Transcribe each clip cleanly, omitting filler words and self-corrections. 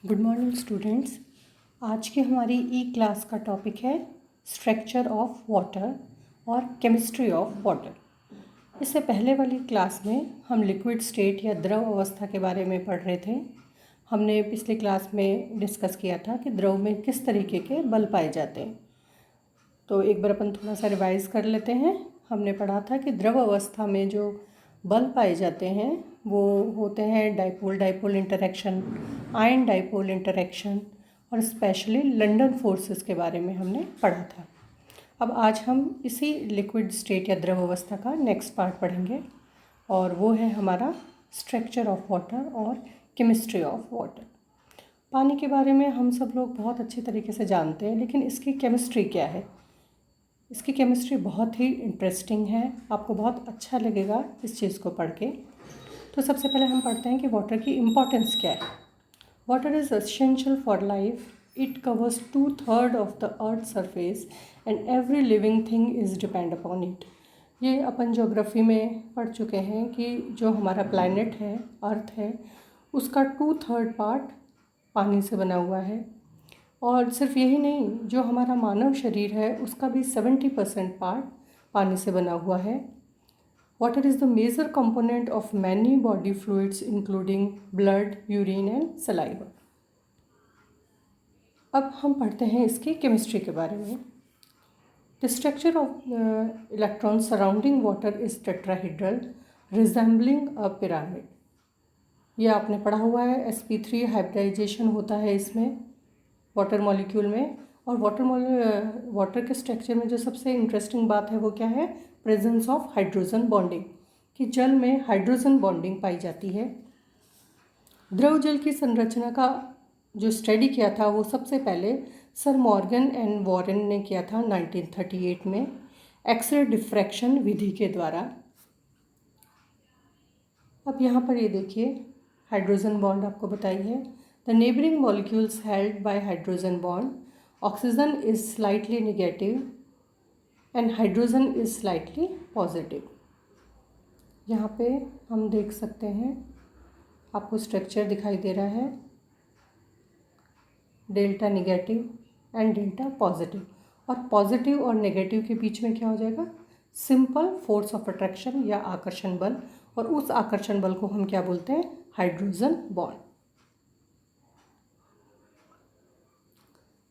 Good morning students. आज की हमारी ई क्लास का टॉपिक है स्ट्रक्चर ऑफ वाटर और केमिस्ट्री ऑफ वाटर। इससे पहले वाली क्लास में हम लिक्विड स्टेट या द्रव अवस्था के बारे में पढ़ रहे थे। हमने पिछली क्लास में डिस्कस किया था कि द्रव में किस तरीके के बल पाए जाते हैं। तो एक बार अपन थोड़ा सा रिवाइज कर लेते हैं। हमने पढ़ा था कि द्रव अवस्था में जो बल पाए जाते हैं वो होते हैं dipole dipole interaction, ion dipole interaction और स्पेशली लंडन फोर्सेस के बारे में हमने पढ़ा था। अब आज हम इसी लिक्विड स्टेट या द्रव अवस्था का नेक्स्ट पार्ट पढ़ेंगे और वो है हमारा स्ट्रक्चर ऑफ वाटर और केमिस्ट्री ऑफ वाटर। पानी के बारे में हम सब लोग बहुत अच्छे तरीके से जानते हैं, लेकिन इसकी केमिस्ट्री क्या है? इसकी केमिस्ट्री बहुत ही इंटरेस्टिंग है, आपको बहुत अच्छा लगेगा इस चीज़ को पढ़ के। तो सबसे पहले हम पढ़ते हैं कि वाटर की इम्पोर्टेंस क्या है। Water is essential for life. It covers 2/3 of the earth surface and every living thing is depend upon it. ये अपन ज्योग्राफी में पढ़ चुके हैं कि जो हमारा प्लैनेट है, अर्थ है, उसका 2/3 पार्ट पानी से बना हुआ है। और सिर्फ यही नहीं, जो हमारा मानव शरीर है उसका भी 70% पार्ट पानी से बना हुआ है। Water is the major component of many body fluids including blood, urine and saliva. अब हम पढ़ते हैं इसकी केमिस्ट्री के बारे में। The structure of electron surrounding water is tetrahedral resembling a pyramid. ये आपने पढ़ा हुआ है। sp3 हाइब्रिडाइजेशन होता है इसमें वाटर मॉलिक्यूल में। और वाटर के स्ट्रक्चर में जो सबसे इंटरेस्टिंग बात है वो क्या है? प्रेजेंस ऑफ हाइड्रोजन बॉन्डिंग, कि जल में हाइड्रोजन बॉन्डिंग पाई जाती है। द्रव जल की संरचना का जो स्टडी किया था वो सबसे पहले सर मॉर्गन एंड वॉरेन ने किया था 1938 में एक्सरे डिफ्रैक्शन विधि के द्वारा। अब यहाँ पर ये देखिए, हाइड्रोजन बॉन्ड आपको बताई है। The neighbouring molecules held by hydrogen bond, oxygen is slightly negative and hydrogen is slightly positive. यहाँ पे हम देख सकते हैं, आपको स्ट्रक्चर दिखाई दे रहा है, delta negative and delta positive. और पॉजिटिव और नेगेटिव के बीच में क्या हो जाएगा? सिंपल फोर्स ऑफ अट्रैक्शन या आकर्षण बल। और उस आकर्षण बल को हम क्या बोलते हैं? Hydrogen bond.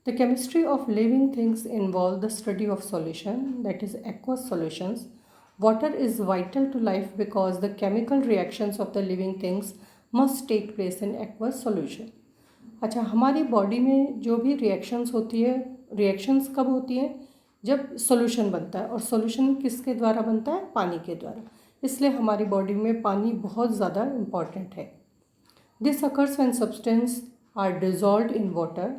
The chemistry of living things involve the study of solution, that is aqueous solutions. Water is vital to life because the chemical reactions of the living things must take place in aqueous solution. अच्छा, हमारी body में जो भी reactions होती है, reactions कब होती है? जब सॉल्यूशन बनता है। और सॉल्यूशन किसके द्वारा बनता है? पानी के द्वारा। इसलिए हमारी बॉडी में पानी बहुत ज़्यादा इम्पॉर्टेंट है। This occurs when substance are dissolved in water.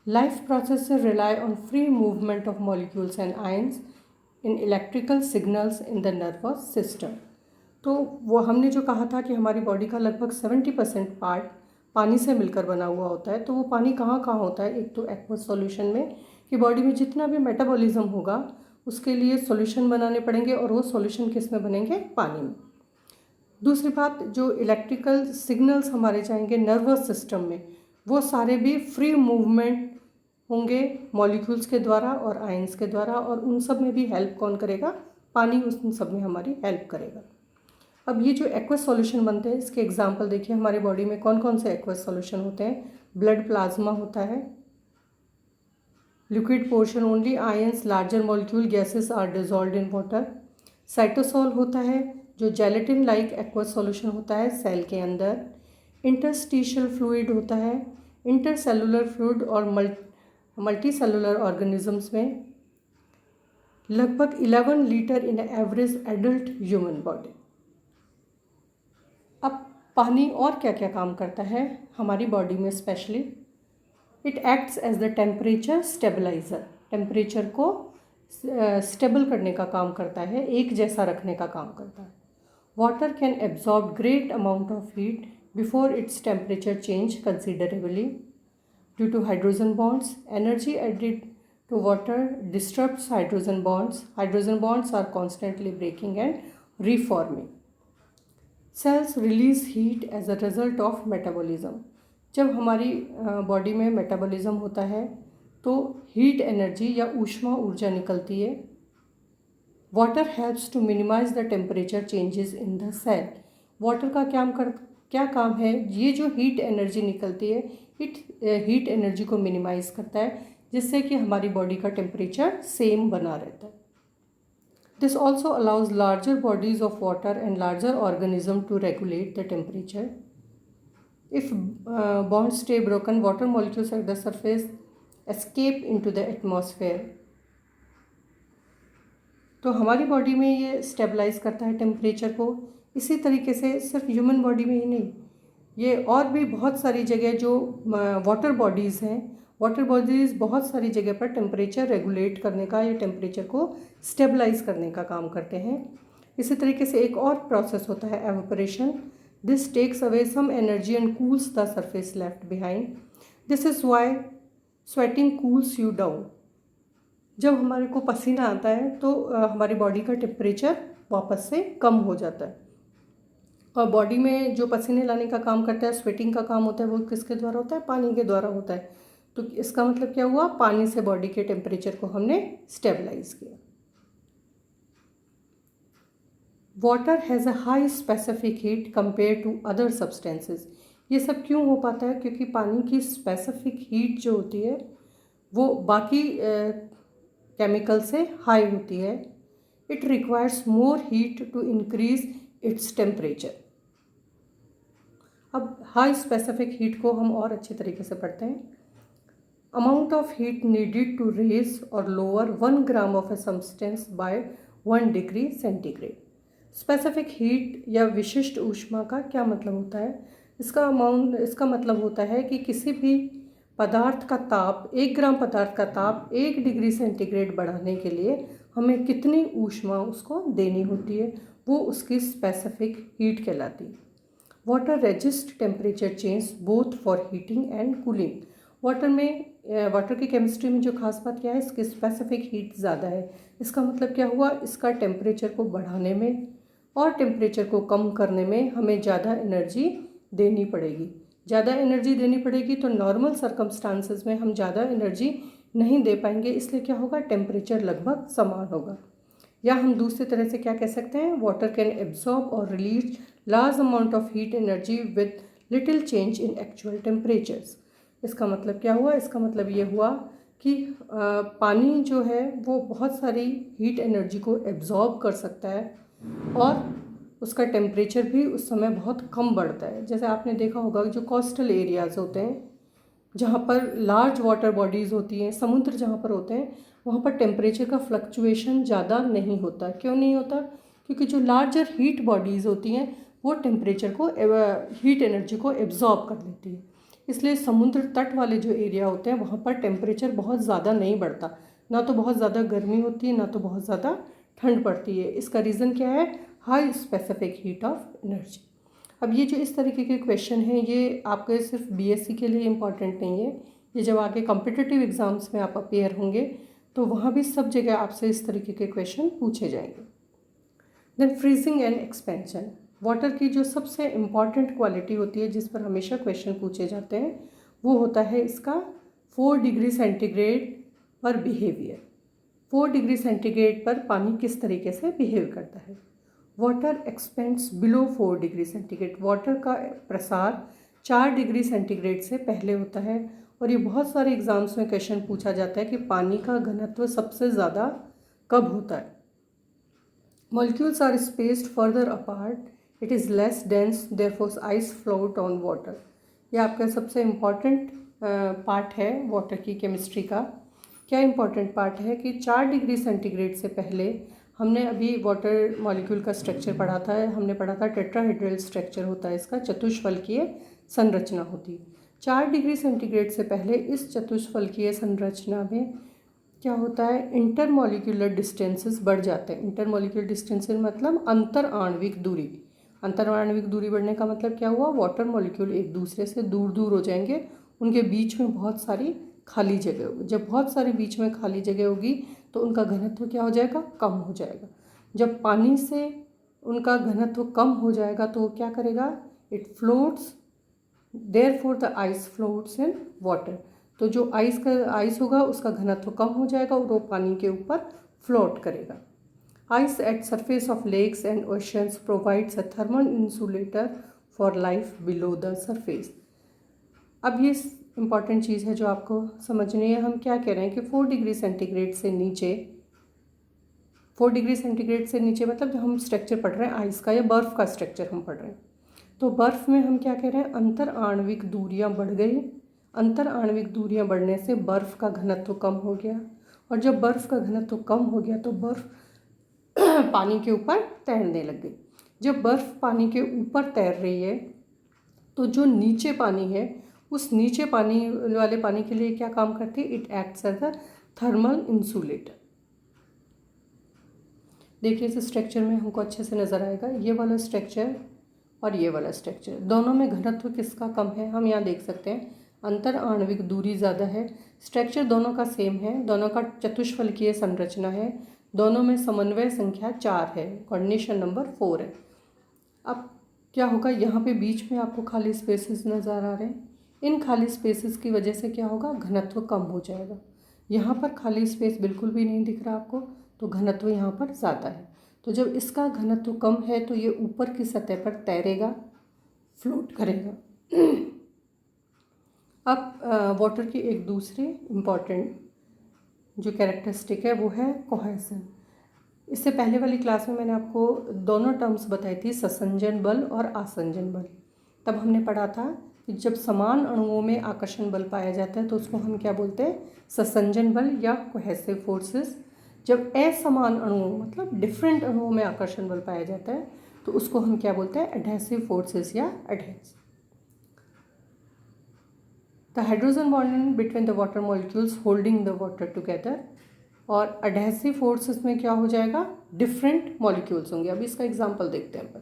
Life processes rely on free movement of molecules and ions in electrical signals in the nervous system. तो वो हमने जो कहा था कि हमारी बॉडी का लगभग 70% पार्ट पानी से मिलकर बना हुआ होता है। तो वो पानी कहाँ कहाँ होता है? एक तो एक्वस सॉल्यूशन में, कि बॉडी में जितना भी मेटाबॉलिज्म होगा उसके लिए सॉल्यूशन बनाने पड़ेंगे, और वो सॉल्यूशन किस में बनेंगे? पानी में। दूसरी बात, जो इलेक्ट्रिकल सिग्नल्स हमारे जाएंगे नर्वस सिस्टम में, वो सारे भी फ्री मूवमेंट होंगे मॉलिक्यूल्स के द्वारा और आयंस के द्वारा। और उन सब में भी हेल्प कौन करेगा? पानी उन सब में हमारी हेल्प करेगा। अब ये जो एक्वस सॉल्यूशन बनते हैं, इसके एग्जांपल देखिए, हमारी बॉडी में कौन कौन से एक्वस सॉल्यूशन होते हैं? ब्लड प्लाज्मा होता है, liquid portion only, ions, larger molecule, gases are dissolved in water. Cytosol होता है जो जेलेटिन लाइक एक्वस सॉल्यूशन होता है सेल के अंदर। इंटरस्टिशियल फ्लूइड होता है, इंटरसेलुलर फ्लूइड और मल्टी सेलुलर ऑर्गेनिजम्स में लगभग 11 litre in average adult human body. अब पानी और क्या क्या काम करता है हमारी बॉडी में? Specially it acts as the temperature stabiliser. Temperature को स्टेबल करने का काम करता है, एक जैसा रखने का काम करता है। Water can absorb great amount of heat before its temperature change considerably. Due to hydrogen bonds, energy added to water disrupts hydrogen bonds. Hydrogen bonds are constantly breaking and reforming. Cells release heat as a result of metabolism. जब हमारी body में metabolism होता है तो heat energy या ऊष्मा ऊर्जा निकलती है। Water helps to minimise the temperature changes in the cell. Water का क्या काम है, ये जो हीट एनर्जी निकलती है हीट एनर्जी को मिनिमाइज करता है, जिससे कि हमारी बॉडी का टेम्परेचर सेम बना रहता है। This also allows larger bodies of water and larger organism to regulate the temperature. If bonds stay broken, water molecules at the surface escape into the atmosphere. तो हमारी बॉडी में ये stabilise करता है temperature को। इसी तरीके से सिर्फ ह्यूमन बॉडी में ही नहीं, ये और भी बहुत सारी जगह जो वाटर बॉडीज़ हैं, वाटर बॉडीज़ बहुत सारी जगह पर टेम्परेचर रेगुलेट करने का या टेम्परेचर को स्टेबलाइज करने का काम करते हैं। इसी तरीके से एक और प्रोसेस होता है evaporation. This takes away some energy and cools the surface left behind. This is why sweating cools you down. जब हमारे को पसीना आता है तो हमारी बॉडी का टेम्परेचर वापस से कम हो जाता है। और बॉडी में जो पसीने लाने का काम करता है, स्वेटिंग का काम होता है, वो किसके द्वारा होता है? पानी के द्वारा होता है। तो इसका मतलब क्या हुआ? पानी से बॉडी के टेम्परेचर को हमने स्टेबलाइज किया। Water has a high specific heat compare to other substances. ये सब क्यों हो पाता है? क्योंकि पानी की स्पेसिफिक हीट जो होती है वो बाकी केमिकल से हाई होती है। It requires more heat to increase its temperature. अब हाई स्पेसिफिक हीट को हम और अच्छे तरीके से पढ़ते हैं। Amount of heat needed to raise और lower 1 gram of a substance by 1 degree centigrade. Specific heat या विशिष्ट ऊष्मा का क्या मतलब होता है? इसका मतलब होता है कि किसी भी पदार्थ का ताप, 1 ग्राम पदार्थ का ताप 1 डिग्री सेंटीग्रेड बढ़ाने के लिए हमें कितनी ऊष्मा उसको देनी होती है, वो उसकी स्पेसिफिक हीट कहलाती है। Water resist temperature change both for heating and cooling. Water की केमिस्ट्री में जो खास बात क्या है, इसकी स्पेसिफिक हीट ज़्यादा है। इसका मतलब क्या हुआ? इसका टेम्परेचर को बढ़ाने में और टेम्परेचर को कम करने में हमें ज़्यादा एनर्जी देनी पड़ेगी। ज़्यादा एनर्जी देनी पड़ेगी तो नॉर्मल सर्कमस्टांसेस में हम ज़्यादा एनर्जी नहीं दे पाएंगे, इसलिए क्या होगा? टेम्परेचर लगभग समान होगा। या हम दूसरी तरह से क्या कह सकते हैं? वाटर कैन एब्जॉर्ब और release large amount of heat energy with little change in actual temperatures. इसका मतलब क्या हुआ? इसका मतलब ये हुआ कि पानी जो है वो बहुत सारी हीट एनर्जी को एब्जॉर्ब कर सकता है और उसका टेम्परेचर भी उस समय बहुत कम बढ़ता है। जैसे आपने देखा होगा जो कोस्टल एरियाज़ होते हैं, जहाँ पर लार्ज वाटर बॉडीज़ होती हैं, समुद्र जहाँ पर होते हैं, वहाँ पर टेम्परेचर का फ्लक्चुएशन ज़्यादा नहीं होता। क्यों नहीं होता? क्योंकि जो लार्जर हीट बॉडीज़ होती हैं वो टेम्परेचर को, हीट एनर्जी को एब्जॉर्ब कर लेती है। इसलिए समुद्र तट वाले जो एरिया होते हैं वहाँ पर टेम्परेचर बहुत ज़्यादा नहीं बढ़ता, ना तो बहुत ज़्यादा गर्मी होती है, ना तो बहुत ज़्यादा ठंड पड़ती है। इसका रीज़न क्या है? High specific heat of energy. अब ये जो इस तरीके के क्वेश्चन हैं ये आपके सिर्फ बीएससी के लिए इम्पॉर्टेंट नहीं है, ये जब आगे कॉम्पिटिटिव एग्ज़ाम्स में आप अपेयर होंगे तो वहाँ भी सब जगह आपसे इस तरीके के क्वेश्चन पूछे जाएंगे। Then freezing and expansion. Water की जो सबसे इम्पॉर्टेंट क्वालिटी होती है जिस पर हमेशा क्वेश्चन पूछे जाते हैं वो होता है इसका 4 डिग्री सेंटीग्रेड पर बिहेवियर। 4 डिग्री सेंटीग्रेड पर पानी किस तरीके से बिहेव करता है। Water expends below 4 degree centigrade. Water का प्रसार 4 डिग्री सेंटीग्रेड से पहले होता है। और ये बहुत सारे एग्जाम्स में क्वेश्चन पूछा जाता है कि पानी का घनत्व सबसे ज़्यादा कब होता है। Molecules are spaced further apart, it is less dense, therefore ice float on water. यह आपका सबसे इम्पॉर्टेंट पार्ट है वाटर की केमिस्ट्री का। क्या इम्पॉर्टेंट पार्ट है कि 4 डिग्री सेंटीग्रेड से पहले हमने अभी वाटर मॉलिक्यूल का स्ट्रक्चर पढ़ा था, हमने पढ़ा था टेट्राहेड्रल स्ट्रक्चर होता है इसका, चतुष्फलकीय संरचना होती है। 4 डिग्री सेंटीग्रेड से पहले इस चतुष्फलकीय संरचना में क्या होता है? इंटर मॉलिक्यूलर डिस्टेंसेस बढ़ जाते हैं। इंटर मॉलिक्यूलर डिस्टेंसेस मतलब अंतर आणविक दूरी। अंतर आणविक दूरी बढ़ने का मतलब क्या हुआ? वाटर मॉलिक्यूल एक दूसरे से दूर दूर हो जाएंगे, उनके बीच में बहुत सारी खाली जगह होगी। जब बहुत सारी बीच में खाली जगह होगी तो उनका घनत्व क्या हो जाएगा? कम हो जाएगा। जब पानी से उनका घनत्व कम हो जाएगा तो वो क्या करेगा? It floats therefore the ice floats in water. तो जो आइस होगा उसका घनत्व कम हो जाएगा और वो पानी के ऊपर फ्लोट करेगा। Ice at surface of lakes and oceans provides a thermal insulator for life below the surface. अब ये इम्पॉर्टेंट चीज़ है जो आपको समझनी है। हम क्या कह रहे हैं कि 4 डिग्री सेंटीग्रेड से नीचे, 4 डिग्री सेंटीग्रेड से नीचे मतलब जब हम स्ट्रक्चर पढ़ रहे हैं आइस का या बर्फ़ का स्ट्रक्चर हम पढ़ रहे हैं, तो बर्फ़ में हम क्या कह रहे हैं, अंतर आणविक दूरियां बढ़ गई। अंतर आणविक दूरियां बढ़ने से बर्फ़ का घनत्व कम हो गया, और जब बर्फ़ का घनत्व कम हो गया तो बर्फ़ पानी के ऊपर तैरने लग गई। जब बर्फ़ पानी के ऊपर तैर रही है तो जो नीचे पानी है उस नीचे पानी वाले पानी के लिए क्या काम करती है, it acts as a thermal insulator. देखिए इस स्ट्रक्चर में हमको अच्छे से नज़र आएगा, ये वाला स्ट्रक्चर और ये वाला स्ट्रक्चर, दोनों में घनत्व किसका कम है हम यहाँ देख सकते हैं। अंतर आणविक दूरी ज़्यादा है, स्ट्रक्चर दोनों का सेम है, दोनों का चतुष्फलकीय संरचना है, दोनों में समन्वय संख्या 4 है, कोऑर्डिनेशन नंबर 4 है। अब क्या होगा, यहाँ पे बीच में आपको खाली स्पेसेस नज़र आ रहे हैं, इन खाली स्पेसेस की वजह से क्या होगा, घनत्व कम हो जाएगा। यहाँ पर खाली स्पेस बिल्कुल भी नहीं दिख रहा आपको, तो घनत्व यहाँ पर ज़्यादा है। तो जब इसका घनत्व कम है तो ये ऊपर की सतह पर तैरेगा, फ्लोट करेगा। अब वाटर की एक दूसरी इम्पॉर्टेंट जो कैरेक्टरिस्टिक है वो है कोहेसन। इससे पहले वाली क्लास में मैंने आपको दोनों टर्म्स बताई थी, ससंजन बल और आसंजन बल। तब हमने पढ़ा था कि जब समान अणुओं में आकर्षण बल पाया जाता है तो उसको हम क्या बोलते हैं, ससंजन बल या कोहेसिव फोर्सेस। जब असमान अणुओं मतलब डिफरेंट अणुओं में आकर्षण बल पाया जाता है तो उसको हम क्या बोलते हैं, एडहेसिव फोर्सेस या adhesion. The hydrogen bonding between the water molecules holding the water together, और एडहेसिव फोर्सेस में क्या हो जाएगा, डिफरेंट मॉलिक्यूल्स होंगे। अभी इसका एग्जांपल देखते हैं अपन।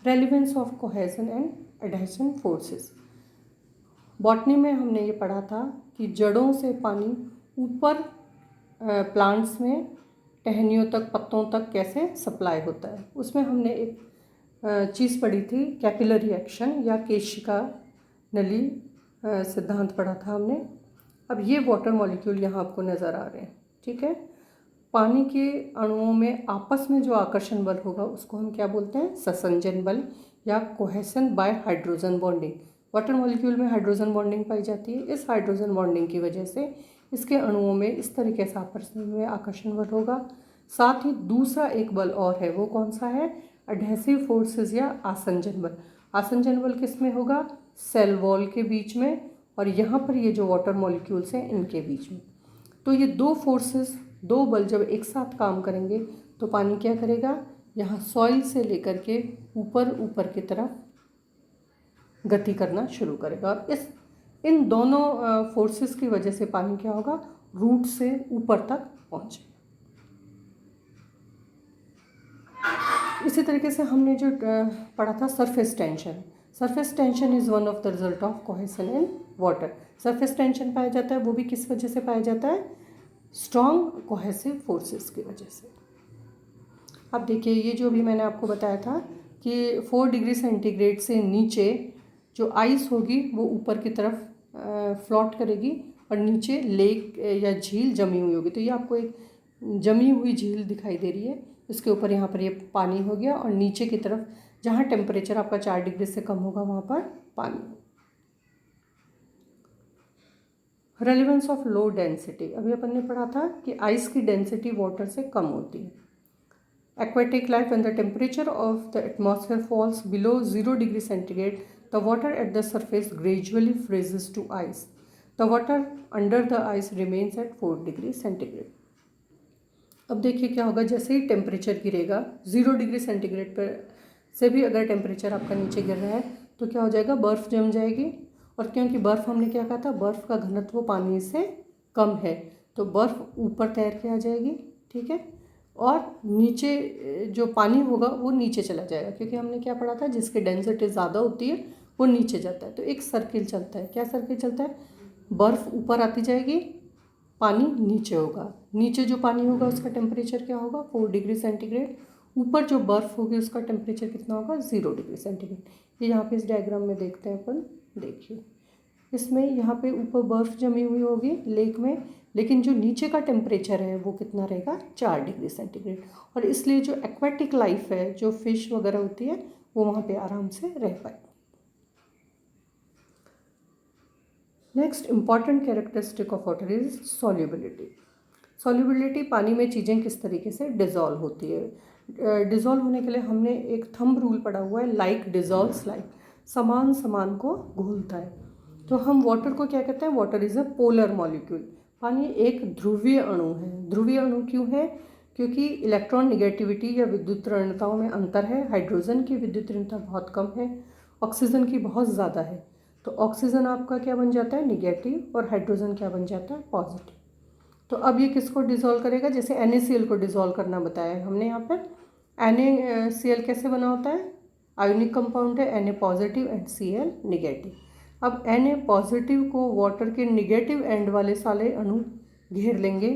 Relevance of cohesion and adhesion forces. Botany में हमने ये पढ़ा था कि जड़ों से पानी ऊपर प्लांट्स में टहनियों तक, पत्तों तक कैसे सप्लाई होता है। उसमें हमने एक चीज़ पढ़ी थी, कैपिलरी एक्शन या केशिका नली सिद्धांत पढ़ा था हमने। अब ये वाटर मॉलिक्यूल यहाँ आपको नज़र आ रहे हैं, ठीक है। पानी के अणुओं में आपस में जो आकर्षण बल होगा उसको हम क्या बोलते हैं, ससंजन बल या cohesion bye hydrogen bonding. Water molecule में हाइड्रोजन बॉन्डिंग पाई जाती है, इस हाइड्रोजन बॉन्डिंग की वजह से इसके अणुओं में इस तरीके से आपस में आकर्षण बल होगा। साथ ही दूसरा एक बल और है, वो कौन सा है, एडहेसिव फोर्सेस या आसंजन बल। आसंजन बल किस में होगा, सेल वॉल के बीच में, और यहाँ पर ये जो वाटर मॉलिक्यूल्स हैं इनके बीच में। तो ये दो फोर्सेस, दो बल जब एक साथ काम करेंगे तो पानी क्या करेगा, यहाँ सॉइल से लेकर के ऊपर की तरफ गति करना शुरू करेगा, और इन दोनों फोर्सेस की वजह से पानी क्या होगा, रूट से ऊपर तक पहुँचे। इसी तरीके से हमने जो पढ़ा था surface tension. Surface tension is one of the result of cohesion in water. Surface tension पाया जाता है, वो भी किस वजह से पाया जाता है, स्ट्रॉन्ग कोहेसिव फोर्सेस की वजह से। अब देखिए ये जो भी मैंने आपको बताया था कि 4 डिग्री सेंटीग्रेड से नीचे जो आइस होगी वो ऊपर की तरफ फ्लोट करेगी और नीचे लेक या झील जमी हुई होगी। तो ये आपको एक जमी हुई झील दिखाई दे रही है, इसके ऊपर यहाँ पर ये पानी हो गया, और नीचे की तरफ जहाँ टेम्परेचर आपका 4 डिग्री से कम होगा वहाँ पर पानी। रेलिवेंस ऑफ लो डेंसिटी, अभी अपन ने पढ़ा था कि आइस की डेंसिटी वाटर से कम होती है। Aquatic life, when the temperature of the atmosphere falls below 0 degree centigrade, the water at the surface gradually freezes to ice. The water under the ice remains at 4 degree centigrade. अब देखिए क्या होगा, जैसे ही temperature गिरेगा 0 degree centigrade पर से भी अगर टेम्परेचर आपका नीचे गिर रहा है तो क्या हो जाएगा, बर्फ़ जम जाएगी। और क्योंकि बर्फ़ हमने क्या कहा था, बर्फ़ का घनत्व पानी से कम है तो बर्फ़ ऊपर तैर के आ जाएगी, ठीक है, और नीचे जो पानी होगा वो नीचे चला जाएगा, क्योंकि हमने क्या पढ़ा था, जिसकी डेंसिटी ज़्यादा होती है वो नीचे जाता है। तो एक सर्किल चलता है, क्या सर्किल चलता है, बर्फ़ ऊपर आती जाएगी, पानी नीचे होगा, नीचे जो पानी होगा उसका टेम्परेचर क्या होगा, 4 डिग्री सेंटीग्रेड, ऊपर जो बर्फ़ होगी उसका टेम्परेचर कितना होगा, 0 डिग्री सेंटीग्रेड। ये यहाँ पे इस डायग्राम में देखते हैं अपन। देखिए इसमें यहाँ पे ऊपर बर्फ़ जमी हुई होगी लेक में, लेकिन जो नीचे का टेम्परेचर है वो कितना रहेगा, 4 डिग्री सेंटीग्रेड। और इसलिए जो एक्वेटिक लाइफ है, जो फिश वगैरह होती है, वो वहाँ पे आराम से रह पाए। Next important characteristic of water is solubility. Solubility, पानी में चीज़ें किस तरीके से डिज़ोल्व होती है। डिज़ोल्व होने के लिए हमने एक थंब रूल पढ़ा हुआ है, लाइक डिज़ोल्व्स लाइक, समान समान को घुलता है। तो हम वाटर को क्या कहते हैं, water is a polar molecule. पानी एक ध्रुवीय अणु है। ध्रुवीय अणु क्यों है, क्योंकि इलेक्ट्रॉन निगेटिविटी या विद्युत ऋणताओं में अंतर है। हाइड्रोजन की विद्युत ऋणता बहुत कम है, ऑक्सीजन की बहुत ज़्यादा है। तो ऑक्सीजन आपका क्या बन जाता है, निगेटिव, और हाइड्रोजन क्या बन जाता है, पॉजिटिव। तो अब ये किसको डिज़ोल्व करेगा, जैसे NaCl को डिज़ोल्व करना बताया है हमने यहाँ पर। NaCl कैसे बना होता है, आयोनिक कंपाउंड है, Na positive and Cl negative. अब Na पॉजिटिव को वाटर के निगेटिव एंड वाले सारे अणु घेर लेंगे,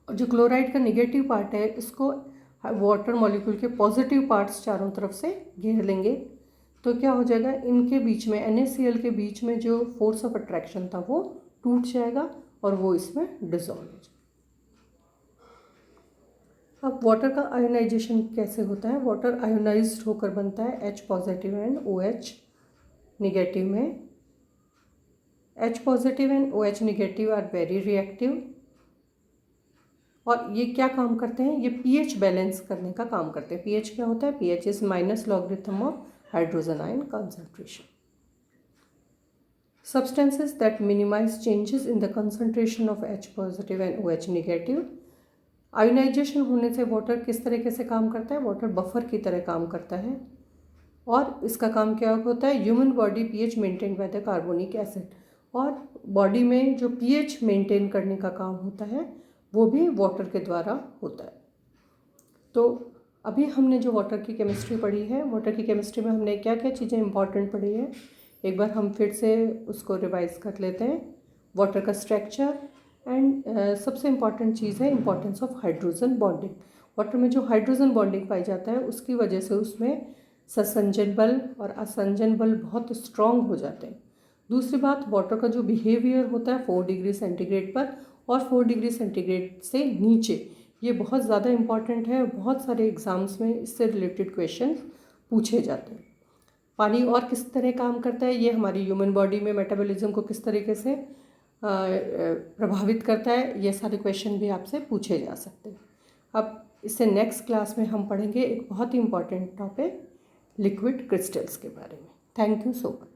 और जो क्लोराइड का निगेटिव पार्ट है इसको वाटर मॉलिक्यूल के पॉजिटिव पार्ट्स चारों तरफ से घेर लेंगे। तो क्या हो जाएगा, इनके बीच में, NaCl के बीच में जो फोर्स ऑफ अट्रैक्शन था वो टूट जाएगा और वो इसमें डिज़ोल्व हो जाएगा। अब वाटर का आयोनाइजेशन कैसे होता है, वाटर आयोनाइज्ड होकर बनता है H positive and OH negative में। H positive and OH negative are very reactive, और ये क्या काम करते हैं, ये pH बैलेंस करने का काम करते हैं। pH क्या होता है, pH is minus logarithm of hydrogen ion concentration. Substances that minimize changes in the concentration of H positive and OH negative. Ionisation होने से वाटर किस तरीके से काम करता है, वाटर बफर की तरह काम करता है, और इसका काम क्या होता है, human body pH maintain by the carbonic acid, और बॉडी में जो pH मेंटेन करने का काम होता है वो भी वाटर के द्वारा होता है। तो अभी हमने जो वाटर की केमिस्ट्री पढ़ी है, वाटर की केमिस्ट्री में हमने क्या क्या चीज़ें इंपॉर्टेंट पढ़ी है, एक बार हम फिर से उसको रिवाइज कर लेते हैं। वाटर का स्ट्रक्चर एंड सबसे इम्पॉर्टेंट चीज़ है importance of hydrogen bonding. Water में जो हाइड्रोजन बॉन्डिंग पाई जाता है उसकी वजह से उसमें ससंजन बल और असंजन बल बहुत स्ट्रॉन्ग हो जाते हैं। दूसरी बात, वाटर का जो बिहेवियर होता है 4 डिग्री सेंटीग्रेड पर और 4 डिग्री सेंटीग्रेड से नीचे, ये बहुत ज़्यादा इम्पॉर्टेंट है। बहुत सारे एग्ज़ाम्स में इससे रिलेटेड क्वेश्चन पूछे जाते हैं। पानी और किस तरह काम करता है, ये हमारी ह्यूमन बॉडी में मेटाबॉलिज्म को किस तरीके से प्रभावित करता है, ये सारे क्वेश्चन भी आपसे पूछे जा सकते हैं। अब इससे नेक्स्ट क्लास में हम पढ़ेंगे एक बहुत ही इम्पॉर्टेंट टॉपिक, लिक्विड क्रिस्टल्स के बारे में। Thank you so much.